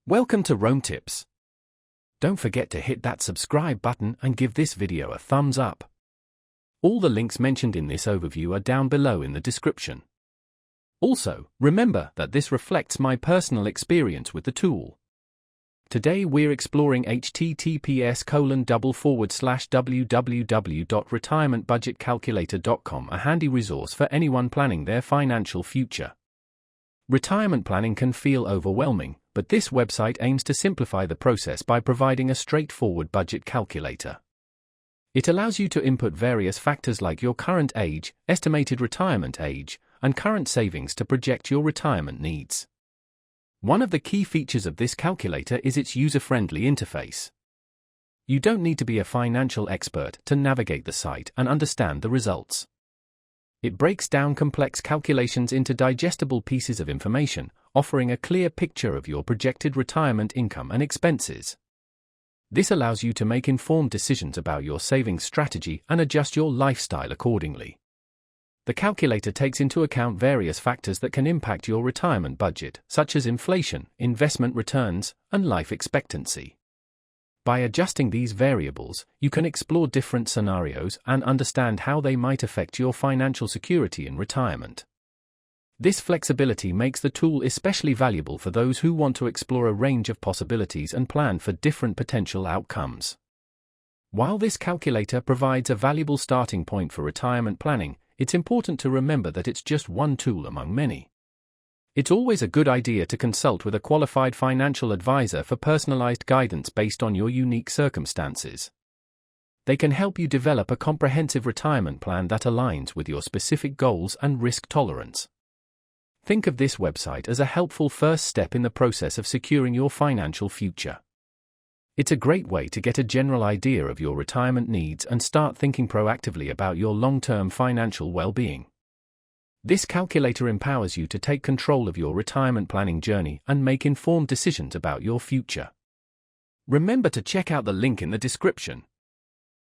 Welcome to Rome Tips. Don't forget to hit that subscribe button and give this video a thumbs up. All the links mentioned in this overview are down below in the description. Also, remember that this reflects my personal experience with the tool. Today we're exploring https://www.retirementbudgetcalculator.com, a handy resource for anyone planning their financial future. Retirement planning can feel overwhelming, but this website aims to simplify the process by providing a straightforward budget calculator. It allows you to input various factors like your current age, estimated retirement age, and current savings to project your retirement needs. One of the key features of this calculator is its user-friendly interface. You don't need to be a financial expert to navigate the site and understand the results. It breaks down complex calculations into digestible pieces of information, offering a clear picture of your projected retirement income and expenses. This allows you to make informed decisions about your savings strategy and adjust your lifestyle accordingly. The calculator takes into account various factors that can impact your retirement budget, such as inflation, investment returns, and life expectancy. By adjusting these variables, you can explore different scenarios and understand how they might affect your financial security in retirement. This flexibility makes the tool especially valuable for those who want to explore a range of possibilities and plan for different potential outcomes. While this calculator provides a valuable starting point for retirement planning, it's important to remember that it's just one tool among many. It's always a good idea to consult with a qualified financial advisor for personalized guidance based on your unique circumstances. They can help you develop a comprehensive retirement plan that aligns with your specific goals and risk tolerance. Think of this website as a helpful first step in the process of securing your financial future. It's a great way to get a general idea of your retirement needs and start thinking proactively about your long-term financial well-being. This calculator empowers you to take control of your retirement planning journey and make informed decisions about your future. Remember to check out the link in the description.